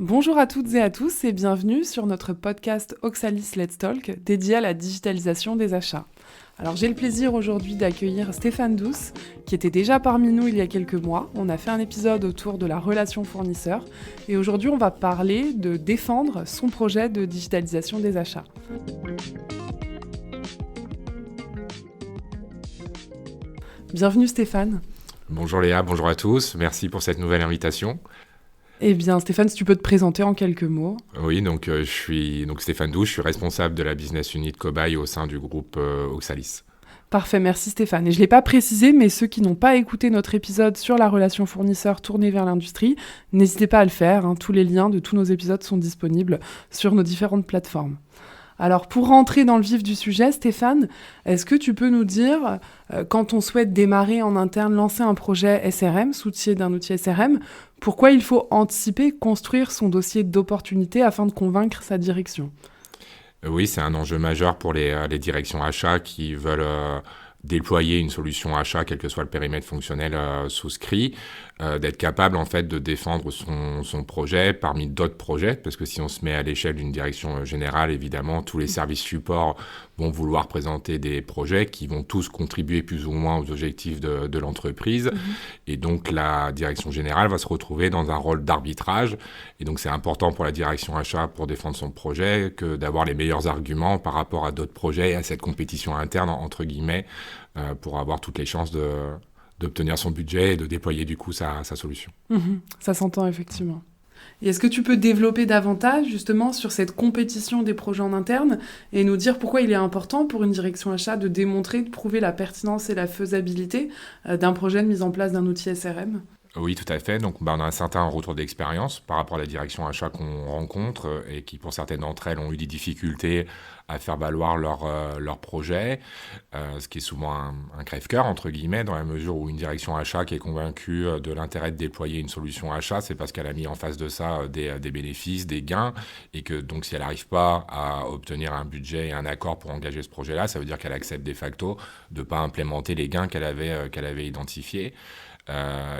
Bonjour à toutes et à tous et bienvenue sur notre podcast Oxalis Let's Talk dédié à la digitalisation des achats. Alors j'ai le plaisir aujourd'hui d'accueillir Stéphane Douce qui était déjà parmi nous il y a quelques mois. On a fait un épisode autour de la relation fournisseur et aujourd'hui on va parler de défendre son projet de digitalisation des achats. Bienvenue Stéphane. Bonjour Léa, bonjour à tous, merci pour cette nouvelle invitation. Eh bien Stéphane, si tu peux te présenter en quelques mots. Oui, je suis Stéphane Douche, je suis responsable de la business unit Cobaye au sein du groupe Oxalis. Parfait, merci Stéphane. Et je ne l'ai pas précisé, mais ceux qui n'ont pas écouté notre épisode sur la relation fournisseur tournée vers l'industrie, n'hésitez pas à le faire. Tous les liens de tous nos épisodes sont disponibles sur nos différentes plateformes. Alors pour rentrer dans le vif du sujet, Stéphane, est-ce que tu peux nous dire, quand on souhaite démarrer en interne, lancer un projet SRM, s'outiller d'un outil SRM, pourquoi il faut anticiper, construire son dossier d'opportunité afin de convaincre sa direction ? Oui, c'est un enjeu majeur pour les directions achats qui veulent déployer une solution achat, quel que soit le périmètre fonctionnel souscrit, d'être capable en fait de défendre son projet parmi d'autres projets, parce que si on se met à l'échelle d'une direction générale, évidemment, tous les services supports vont vouloir présenter des projets qui vont tous contribuer plus ou moins aux objectifs de l'entreprise. Et donc, la direction générale va se retrouver dans un rôle d'arbitrage. Et donc, c'est important pour la direction achat pour défendre son projet que d'avoir les meilleurs arguments par rapport à d'autres projets et à cette compétition interne, entre guillemets, pour avoir toutes les chances d'obtenir son budget et de déployer du coup sa solution. Ça s'entend effectivement. Et est-ce que tu peux développer davantage justement sur cette compétition des projets en interne et nous dire pourquoi il est important pour une direction achat de démontrer, de prouver la pertinence et la faisabilité d'un projet de mise en place d'un outil SRM ? Oui, tout à fait. Donc, on a un certain retour d'expérience par rapport à la direction achat qu'on rencontre et qui, pour certaines d'entre elles, ont eu des difficultés à faire valoir leur projet, ce qui est souvent un crève-cœur, entre guillemets, dans la mesure où une direction achat qui est convaincue de l'intérêt de déployer une solution achat, c'est parce qu'elle a mis en face de ça des bénéfices, des gains, et que donc si elle n'arrive pas à obtenir un budget et un accord pour engager ce projet-là, ça veut dire qu'elle accepte de facto de ne pas implémenter les gains qu'elle avait identifiés.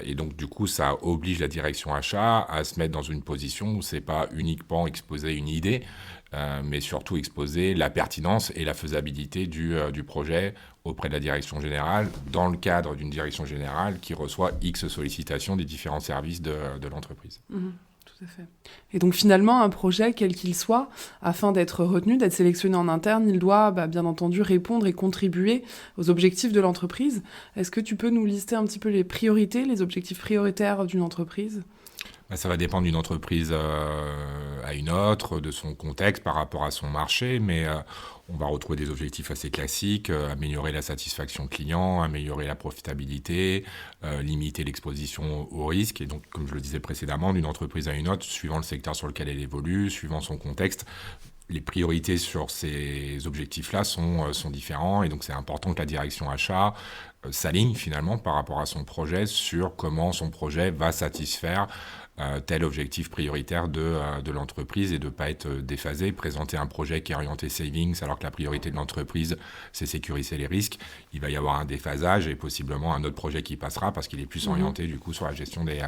Et donc, du coup, ça oblige la direction achat à se mettre dans une position où c'est pas uniquement exposer une idée, mais surtout exposer la pertinence et la faisabilité du projet auprès de la direction générale, dans le cadre d'une direction générale qui reçoit X sollicitations des différents services de l'entreprise. Tout à fait. Et donc finalement, un projet, quel qu'il soit, afin d'être retenu, d'être sélectionné en interne, il doit bien entendu répondre et contribuer aux objectifs de l'entreprise. Est-ce que tu peux nous lister un petit peu les priorités, les objectifs prioritaires d'une entreprise ? Ça va dépendre d'une entreprise à une autre, de son contexte par rapport à son marché, mais on va retrouver des objectifs assez classiques, améliorer la satisfaction client, améliorer la profitabilité, limiter l'exposition au risque. Et donc, comme je le disais précédemment, d'une entreprise à une autre, suivant le secteur sur lequel elle évolue, suivant son contexte, les priorités sur ces objectifs-là sont différents. Et donc, c'est important que la direction achat s'aligne finalement par rapport à son projet sur comment son projet va satisfaire tel objectif prioritaire de l'entreprise et de ne pas être déphasé, présenter un projet qui est orienté savings alors que la priorité de l'entreprise, c'est sécuriser les risques. Il va y avoir un déphasage et possiblement un autre projet qui passera parce qu'il est plus orienté du coup sur la gestion des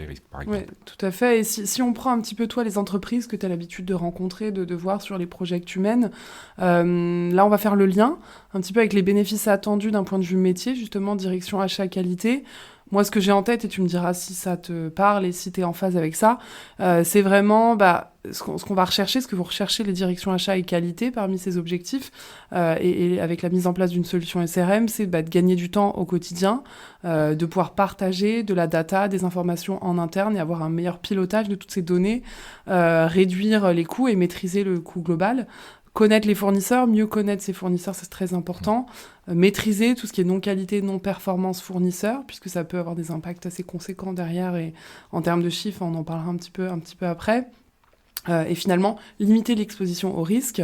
risques, par exemple. Oui, tout à fait. Et si on prend un petit peu, toi, les entreprises que tu as l'habitude de rencontrer, de voir sur les projets que tu mènes, là, on va faire le lien un petit peu avec les bénéfices attendus d'un point de vue métier, justement, direction achat qualité. Moi, ce que j'ai en tête, et tu me diras si ça te parle et si tu es en phase avec ça, c'est vraiment ce qu'on va rechercher, ce que vous recherchez les directions achats et qualité parmi ces objectifs, et avec la mise en place d'une solution SRM, c'est de gagner du temps au quotidien, de pouvoir partager de la data, des informations en interne et avoir un meilleur pilotage de toutes ces données, réduire les coûts et maîtriser le coût global. Connaître les fournisseurs, mieux connaître ses fournisseurs, c'est très important. Maîtriser tout ce qui est non-qualité, non-performance fournisseur, puisque ça peut avoir des impacts assez conséquents derrière. Et en termes de chiffres, on en parlera un petit peu après. Et finalement, limiter l'exposition aux risques,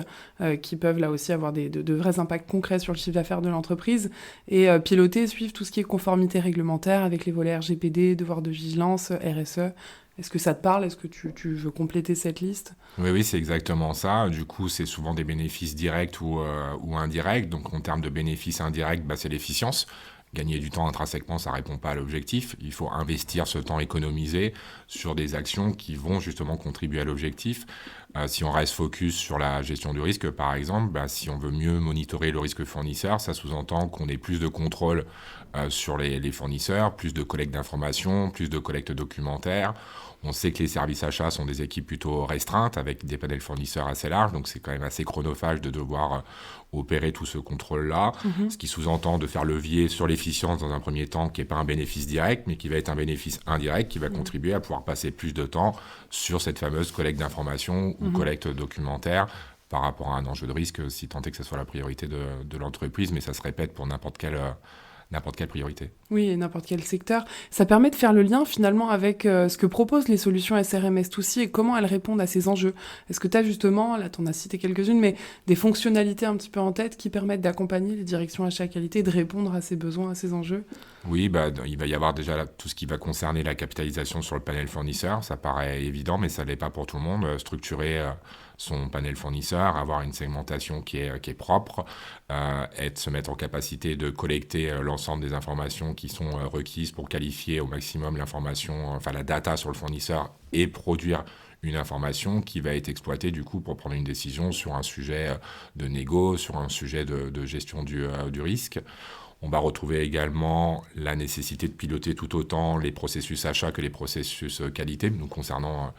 qui peuvent là aussi avoir de vrais impacts concrets sur le chiffre d'affaires de l'entreprise. Et piloter, suivre tout ce qui est conformité réglementaire avec les volets RGPD, devoirs de vigilance, RSE. Est-ce que ça te parle ? Est-ce que tu veux compléter cette liste ? Oui, c'est exactement ça. Du coup, c'est souvent des bénéfices directs ou indirects. Donc, en termes de bénéfices indirects, c'est l'efficience. Gagner du temps intrinsèquement, ça ne répond pas à l'objectif. Il faut investir ce temps économisé sur des actions qui vont justement contribuer à l'objectif. Si on reste focus sur la gestion du risque, par exemple, si on veut mieux monitorer le risque fournisseur, ça sous-entend qu'on ait plus de contrôle sur les fournisseurs, plus de collecte d'informations, plus de collecte documentaire. On sait que les services achats sont des équipes plutôt restreintes avec des panels fournisseurs assez larges, donc c'est quand même assez chronophage de devoir opérer tout ce contrôle-là, ce qui sous-entend de faire levier sur l'efficience dans un premier temps, qui n'est pas un bénéfice direct, mais qui va être un bénéfice indirect, qui va contribuer à pouvoir passer plus de temps sur cette fameuse collecte d'informations ou collecte documentaire par rapport à un enjeu de risque, si tant est que ce soit la priorité de l'entreprise, mais ça se répète pour n'importe quelle priorité. Oui, et n'importe quel secteur. Ça permet de faire le lien finalement avec ce que proposent les solutions SRM S2C et comment elles répondent à ces enjeux. Est-ce que tu as justement, là tu en as cité quelques-unes, mais des fonctionnalités un petit peu en tête qui permettent d'accompagner les directions achat qualité et de répondre à ces besoins, à ces enjeux ? Oui, il va y avoir déjà tout ce qui va concerner la capitalisation sur le panel fournisseur. Ça paraît évident, mais ça ne l'est pas pour tout le monde. Structurer son panel fournisseur, avoir une segmentation qui est propre, se mettre en capacité de collecter l'ensemble des informations qui sont requises pour qualifier au maximum l'information, enfin la data sur le fournisseur et produire une information qui va être exploitée du coup pour prendre une décision sur un sujet de négo, sur un sujet de gestion du risque. On va retrouver également la nécessité de piloter tout autant les processus achats que les processus qualité, nous concernant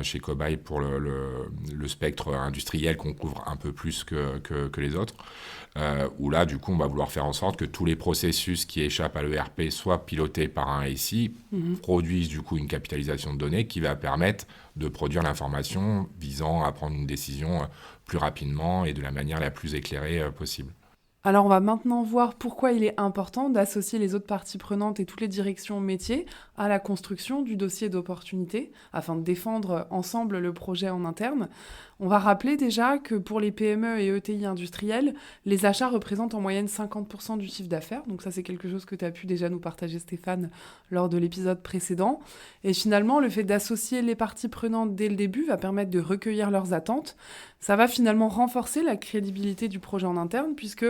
chez Cobaye pour le spectre industriel qu'on couvre un peu plus que les autres, où là, du coup, on va vouloir faire en sorte que tous les processus qui échappent à l'ERP soient pilotés par un SI, produisent du coup une capitalisation de données qui va permettre de produire l'information visant à prendre une décision plus rapidement et de la manière la plus éclairée possible. Alors, on va maintenant voir pourquoi il est important d'associer les autres parties prenantes et toutes les directions métiers à la construction du dossier d'opportunité afin de défendre ensemble le projet en interne. On va rappeler déjà que pour les PME et ETI industriels, les achats représentent en moyenne 50% du chiffre d'affaires. Donc ça, c'est quelque chose que tu as pu déjà nous partager, Stéphane, lors de l'épisode précédent. Et finalement, le fait d'associer les parties prenantes dès le début va permettre de recueillir leurs attentes. Ça va finalement renforcer la crédibilité du projet en interne puisque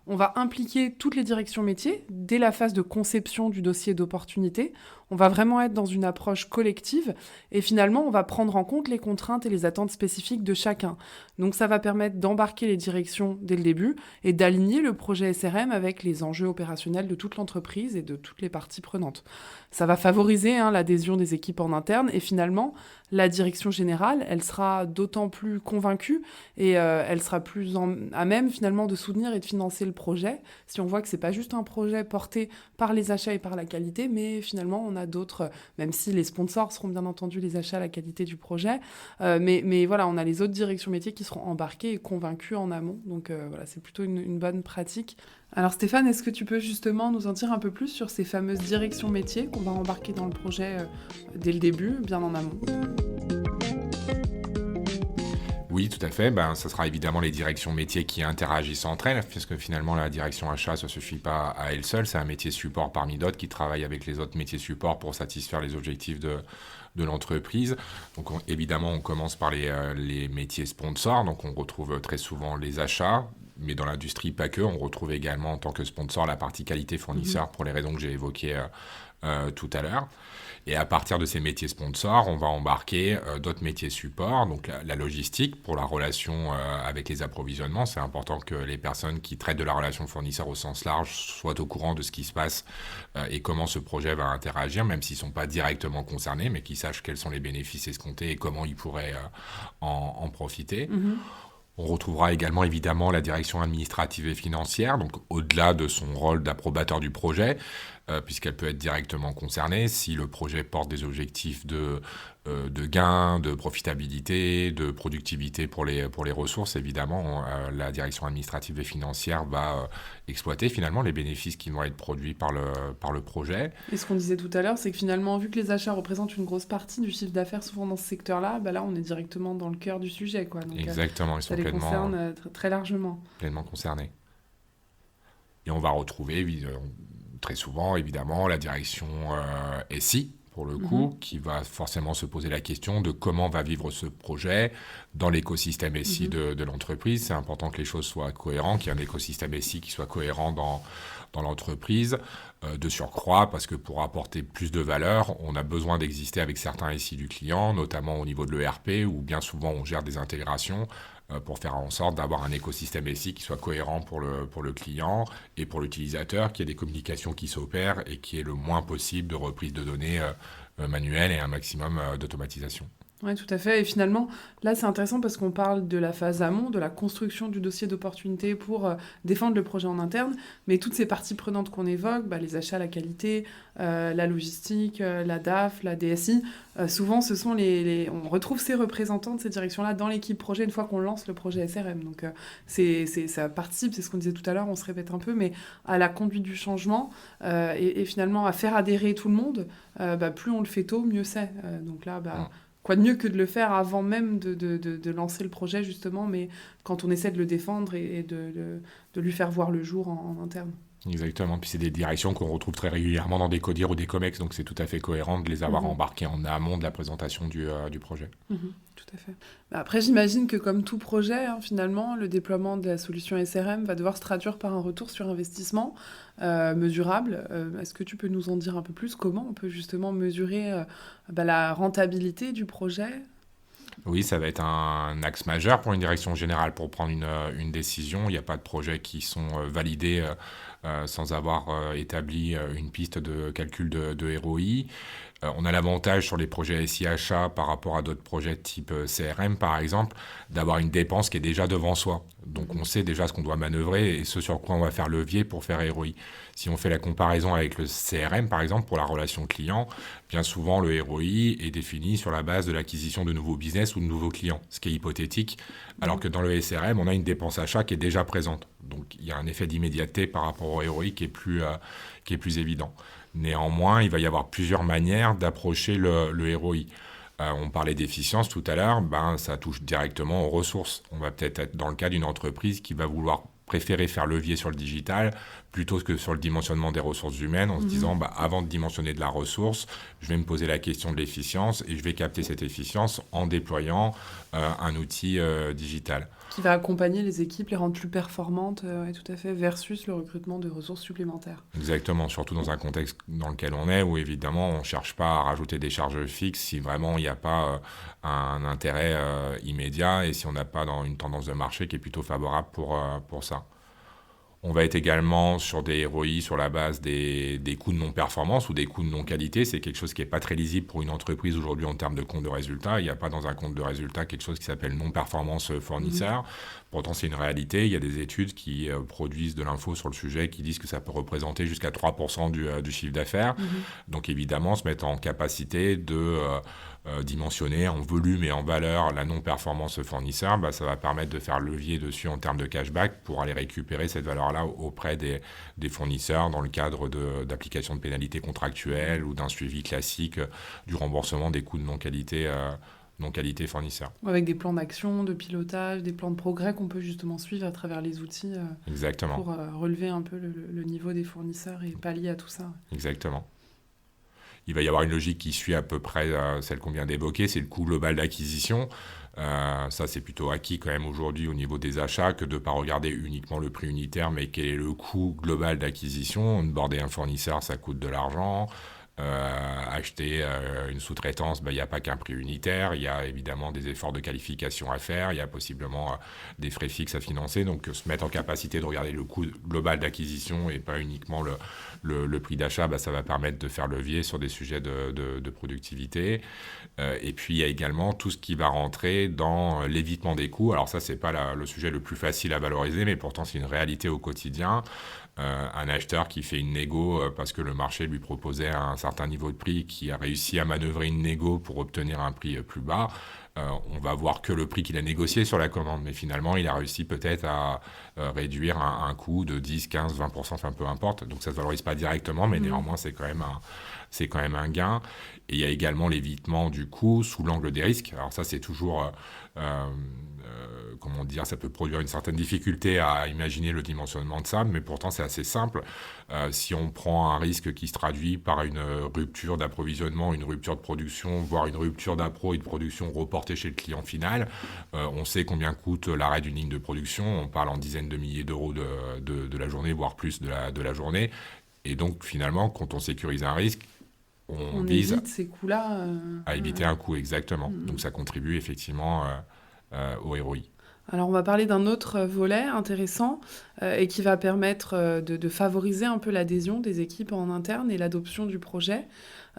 on va impliquer toutes les directions métiers dès la phase de conception du dossier d'opportunité. On va vraiment être dans une approche collective et finalement, on va prendre en compte les contraintes et les attentes spécifiques de chacun. Donc ça va permettre d'embarquer les directions dès le début et d'aligner le projet SRM avec les enjeux opérationnels de toute l'entreprise et de toutes les parties prenantes. Ça va favoriser l'adhésion des équipes en interne et finalement, la direction générale, elle sera d'autant plus convaincue et elle sera plus à même finalement de soutenir et de financer le projet si on voit que c'est pas juste un projet porté par les achats et par la qualité, mais finalement on a d'autres, même si les sponsors seront bien entendu les achats, la qualité du projet, mais voilà, on a les autres directions métiers qui seront embarquées et convaincues en amont, donc voilà, c'est plutôt une bonne pratique. Alors Stéphane, est-ce que tu peux justement nous en dire un peu plus sur ces fameuses directions métiers qu'on va embarquer dans le projet dès le début, bien en amont ? Oui, tout à fait. Ça sera évidemment les directions métiers qui interagissent entre elles, puisque finalement, la direction achat, ça ne suffit pas à elle seule. C'est un métier support parmi d'autres qui travaille avec les autres métiers support pour satisfaire les objectifs de l'entreprise. Donc, évidemment, on commence par les métiers sponsors. Donc, on retrouve très souvent les achats, mais dans l'industrie, pas que. On retrouve également, en tant que sponsor, la partie qualité fournisseur pour les raisons que j'ai évoquées tout à l'heure. Et à partir de ces métiers sponsors, on va embarquer d'autres métiers support, donc la logistique pour la relation avec les approvisionnements. C'est important que les personnes qui traitent de la relation fournisseur au sens large soient au courant de ce qui se passe et comment ce projet va interagir, même s'ils ne sont pas directement concernés, mais qu'ils sachent quels sont les bénéfices escomptés et comment ils pourraient en profiter. On retrouvera également évidemment la direction administrative et financière, donc au-delà de son rôle d'approbateur du projet, puisqu'elle peut être directement concernée si le projet porte des objectifs de gains, de profitabilité, de productivité pour les ressources. Évidemment, la direction administrative et financière va exploiter finalement les bénéfices qui vont être produits par le projet. Et ce qu'on disait tout à l'heure, c'est que finalement, vu que les achats représentent une grosse partie du chiffre d'affaires souvent dans ce secteur-là, là on est directement dans le cœur du sujet, quoi. Donc, exactement, ils sont ça les concerne très largement. Pleinement concernés. Et on va retrouver très souvent, évidemment, la direction SI, pour le coup, qui va forcément se poser la question de comment va vivre ce projet dans l'écosystème SI de l'entreprise. C'est important que les choses soient cohérentes, qu'il y ait un écosystème SI qui soit cohérent dans l'entreprise. De surcroît, parce que pour apporter plus de valeur, on a besoin d'exister avec certains SI du client, notamment au niveau de l'ERP, où bien souvent on gère des intégrations pour faire en sorte d'avoir un écosystème SI qui soit cohérent pour le client et pour l'utilisateur, qu'il y ait des communications qui s'opèrent et qu'il y ait le moins possible de reprise de données manuelles et un maximum d'automatisation. Oui, tout à fait. Et finalement, là, c'est intéressant parce qu'on parle de la phase amont, de la construction du dossier d'opportunité pour défendre le projet en interne. Mais toutes ces parties prenantes qu'on évoque, les achats, la qualité, la logistique, la DAF, la DSI, souvent, ce sont on retrouve ces représentants de ces directions-là dans l'équipe projet une fois qu'on lance le projet SRM. Donc, ça participe, c'est ce qu'on disait tout à l'heure, on se répète un peu, mais à la conduite du changement et finalement à faire adhérer tout le monde, plus on le fait tôt, mieux c'est. Donc là, quoi de mieux que de le faire avant même de lancer le projet, justement, mais quand on essaie de le défendre et de lui faire voir le jour en interne. Exactement. Puis c'est des directions qu'on retrouve très régulièrement dans des CODIR ou des COMEX, donc c'est tout à fait cohérent de les avoir embarqués en amont de la présentation du projet. Tout à fait. Après, j'imagine que comme tout projet, finalement, le déploiement de la solution SRM va devoir se traduire par un retour sur investissement mesurable. Est-ce que tu peux nous en dire un peu plus? Comment on peut justement mesurer la rentabilité du projet? Oui, ça va être un axe majeur pour une direction générale pour prendre une décision. Il n'y a pas de projets qui sont validés sans avoir établi une piste de calcul de ROI. On a l'avantage sur les projets SI achat par rapport à d'autres projets type CRM par exemple, d'avoir une dépense qui est déjà devant soi. Donc on sait déjà ce qu'on doit manœuvrer et ce sur quoi on va faire levier pour faire ROI. Si on fait la comparaison avec le CRM par exemple pour la relation client, bien souvent le ROI est défini sur la base de l'acquisition de nouveaux business ou de nouveaux clients, ce qui est hypothétique, alors que dans le SRM on a une dépense achat qui est déjà présente. Donc il y a un effet d'immédiateté par rapport au ROI qui est plus évident. Néanmoins, il va y avoir plusieurs manières d'approcher le ROI. On parlait d'efficience tout à l'heure, ça touche directement aux ressources. On va peut-être être dans le cas d'une entreprise qui va vouloir préférer faire levier sur le digital plutôt que sur le dimensionnement des ressources humaines en se disant avant de dimensionner de la ressource, je vais me poser la question de l'efficience et je vais capter cette efficience en déployant un outil digital. Qui va accompagner les équipes, les rendre plus performantes, tout à fait, versus le recrutement de ressources supplémentaires. Exactement, surtout dans un contexte dans lequel on est, où évidemment on ne cherche pas à rajouter des charges fixes si vraiment il n'y a pas un intérêt immédiat et si on n'a pas une tendance de marché qui est plutôt favorable pour ça. On va être également sur des ROI sur la base des coûts de non-performance ou des coûts de non-qualité. C'est quelque chose qui n'est pas très lisible pour une entreprise aujourd'hui en termes de compte de résultat. Il n'y a pas dans un compte de résultat quelque chose qui s'appelle non-performance fournisseur. Pourtant, c'est une réalité. Il y a des études qui produisent de l'info sur le sujet qui disent que ça peut représenter jusqu'à 3% du chiffre d'affaires. Donc évidemment, se mettre en capacité de dimensionner en volume et en valeur la non-performance fournisseur, ça va permettre de faire levier dessus en termes de cashback pour aller récupérer cette valeur-là auprès des fournisseurs dans le cadre d'application de pénalités contractuelles ou d'un suivi classique du remboursement des coûts de non-qualité fournisseur. Avec des plans d'action, de pilotage, des plans de progrès qu'on peut justement suivre à travers les outils Exactement. Pour relever un peu le niveau des fournisseurs et pallier à tout ça. Exactement. Il va y avoir une logique qui suit à peu près celle qu'on vient d'évoquer, c'est le coût global d'acquisition. Ça, c'est plutôt acquis quand même aujourd'hui au niveau des achats que de ne pas regarder uniquement le prix unitaire, mais quel est le coût global d'acquisition. Onboarder un fournisseur, ça coûte de l'argent. Acheter une sous-traitance, il n'y a pas qu'un prix unitaire, il y a évidemment des efforts de qualification à faire, il y a possiblement des frais fixes à financer, donc se mettre en capacité de regarder le coût global d'acquisition et pas uniquement le prix d'achat, ça va permettre de faire levier sur des sujets de productivité. Et puis il y a également tout ce qui va rentrer dans l'évitement des coûts. Alors ça, c'est pas le sujet le plus facile à valoriser, mais pourtant c'est une réalité au quotidien. Un acheteur qui fait une négo parce que le marché lui proposait un certain niveau de prix, qui a réussi à manœuvrer une négo pour obtenir un prix plus bas, on va voir que le prix qu'il a négocié sur la commande, mais finalement, il a réussi peut-être à réduire un coût de 10, 15, 20%, enfin peu importe. Donc ça ne se valorise pas directement, mais néanmoins, c'est quand même un gain. Et il y a également l'évitement du coût sous l'angle des risques. Alors ça, c'est toujours, comment dire, ça peut produire une certaine difficulté à imaginer le dimensionnement de ça, mais pourtant c'est assez simple. Si on prend un risque qui se traduit par une rupture d'approvisionnement, une rupture de production, voire une rupture d'appro et de production reportée chez le client final, on sait combien coûte l'arrêt d'une ligne de production. On parle en dizaines de milliers d'euros de la journée, voire plus de la journée. Et donc finalement, quand on sécurise un risque, on vise évite ces coûts-là. à éviter un coût, exactement. Donc ça contribue effectivement au ROI. Alors, on va parler d'un autre volet intéressant et qui va permettre de favoriser un peu l'adhésion des équipes en interne et l'adoption du projet.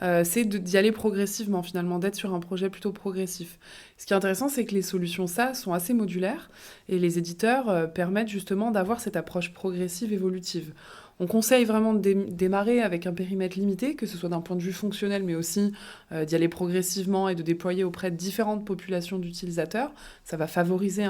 C'est d'y aller progressivement, finalement, d'être sur un projet plutôt progressif. Ce qui est intéressant, c'est que les solutions SaaS sont assez modulaires et les éditeurs permettent justement d'avoir cette approche progressive, évolutive. On conseille vraiment de démarrer avec un périmètre limité, que ce soit d'un point de vue fonctionnel, mais aussi d'y aller progressivement et de déployer auprès de différentes populations d'utilisateurs. Ça va favoriser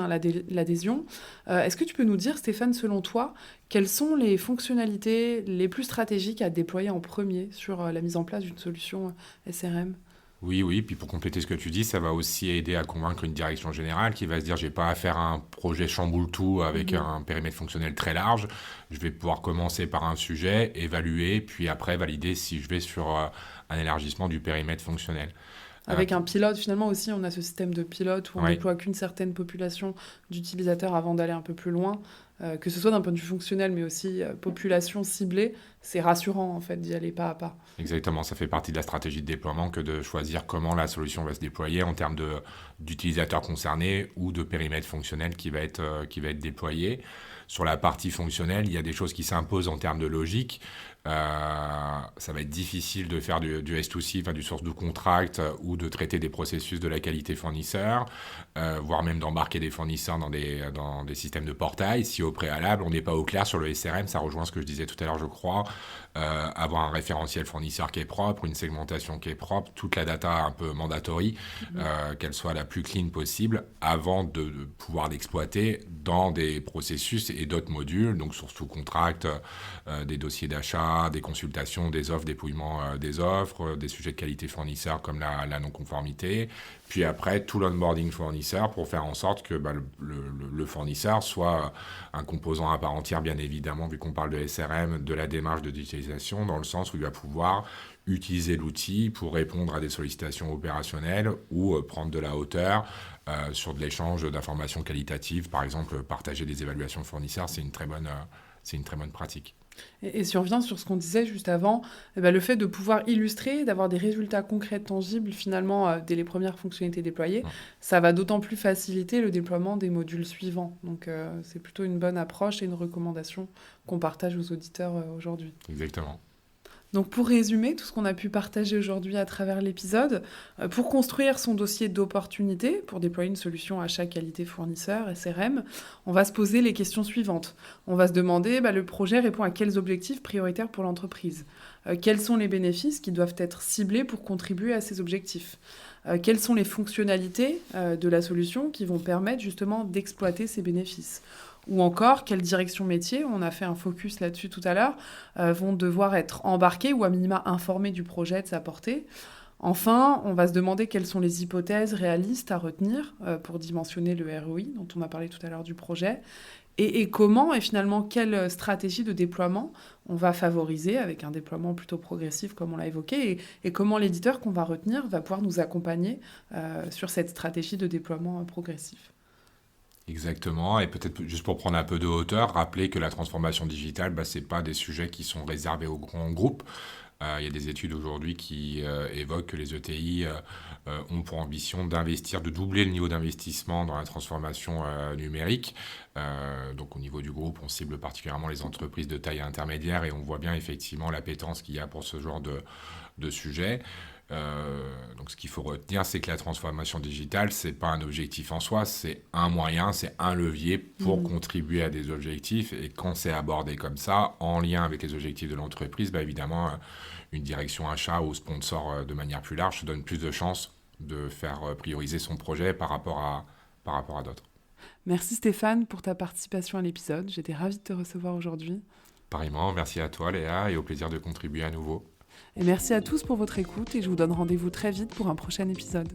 l'adhésion. Est-ce que tu peux nous dire, Stéphane, selon toi, quelles sont les fonctionnalités les plus stratégiques à déployer en premier sur la mise en place d'une solution SRM ? Oui, puis pour compléter ce que tu dis, ça va aussi aider à convaincre une direction générale qui va se dire, j'ai pas à faire un projet chamboule tout avec un périmètre fonctionnel très large. Je vais pouvoir commencer par un sujet, évaluer, puis après valider si je vais sur un élargissement du périmètre fonctionnel. Avec un pilote, finalement aussi, on a ce système de pilote où on Oui. déploie qu'une certaine population d'utilisateurs avant d'aller un peu plus loin. Que ce soit d'un point de vue fonctionnel, mais aussi population ciblée, c'est rassurant en fait d'y aller pas à pas. Exactement, ça fait partie de la stratégie de déploiement que de choisir comment la solution va se déployer en termes d'utilisateurs concernés ou de périmètre fonctionnel qui va être déployé. Sur la partie fonctionnelle, il y a des choses qui s'imposent en termes de logique. Ça va être difficile de faire du S2C, enfin du source to contract, ou de traiter des processus de la qualité fournisseur, voire même d'embarquer des fournisseurs dans des systèmes de portail. Si au préalable, on n'est pas au clair sur le SRM, ça rejoint ce que je disais tout à l'heure, je crois, avoir un référentiel fournisseur qui est propre, une segmentation qui est propre, toute la data un peu mandatory, qu'elle soit la plus clean possible, avant de pouvoir l'exploiter dans des processus et d'autres modules, donc source to contract, des dossiers d'achat, des consultations, des offres, dépouillement des offres, des sujets de qualité fournisseur comme la non-conformité, puis après tout l'onboarding fournisseur pour faire en sorte que le fournisseur soit un composant à part entière, bien évidemment, vu qu'on parle de SRM, de la démarche de digitalisation, dans le sens où il va pouvoir utiliser l'outil pour répondre à des sollicitations opérationnelles ou prendre de la hauteur sur de l'échange d'informations qualitatives. Par exemple, partager des évaluations fournisseurs, c'est une très bonne pratique. Et si on revient sur ce qu'on disait juste avant, le fait de pouvoir illustrer, d'avoir des résultats concrets, tangibles, finalement, dès les premières fonctionnalités déployées, ça va d'autant plus faciliter le déploiement des modules suivants. Donc, c'est plutôt une bonne approche et une recommandation qu'on partage aux auditeurs aujourd'hui. Exactement. Donc pour résumer tout ce qu'on a pu partager aujourd'hui à travers l'épisode, pour construire son dossier d'opportunité, pour déployer une solution achat qualité fournisseur, SRM, on va se poser les questions suivantes. On va se demander, le projet répond à quels objectifs prioritaires pour l'entreprise ? Quels sont les bénéfices qui doivent être ciblés pour contribuer à ces objectifs ? Quelles sont les fonctionnalités de la solution qui vont permettre justement d'exploiter ces bénéfices ? Ou encore, quelles directions métiers, on a fait un focus là-dessus tout à l'heure, vont devoir être embarquées ou à minima informées du projet, de sa portée. Enfin, on va se demander quelles sont les hypothèses réalistes à retenir pour dimensionner le ROI, dont on a parlé tout à l'heure du projet, et comment, et finalement, quelle stratégie de déploiement on va favoriser avec un déploiement plutôt progressif, comme on l'a évoqué, et comment l'éditeur qu'on va retenir va pouvoir nous accompagner sur cette stratégie de déploiement progressif. Exactement, et peut-être juste pour prendre un peu de hauteur, rappeler que la transformation digitale, ce n'est pas des sujets qui sont réservés aux grands groupes. Il y a des études aujourd'hui qui évoquent que les ETI ont pour ambition d'investir, de doubler le niveau d'investissement dans la transformation numérique. Donc au niveau du groupe, on cible particulièrement les entreprises de taille intermédiaire et on voit bien effectivement l'appétence qu'il y a pour ce genre de sujet. Donc ce qu'il faut retenir, c'est que la transformation digitale, c'est pas un objectif en soi, c'est un moyen, c'est un levier pour contribuer à des objectifs. Et quand c'est abordé comme ça, en lien avec les objectifs de l'entreprise, évidemment, une direction achat ou sponsor de manière plus large se donne plus de chances de faire prioriser son projet par rapport à d'autres. Merci Stéphane pour ta participation à l'épisode. J'étais ravie de te recevoir aujourd'hui. Pareillement, merci à toi Léa et au plaisir de contribuer à nouveau. Et merci à tous pour votre écoute et je vous donne rendez-vous très vite pour un prochain épisode.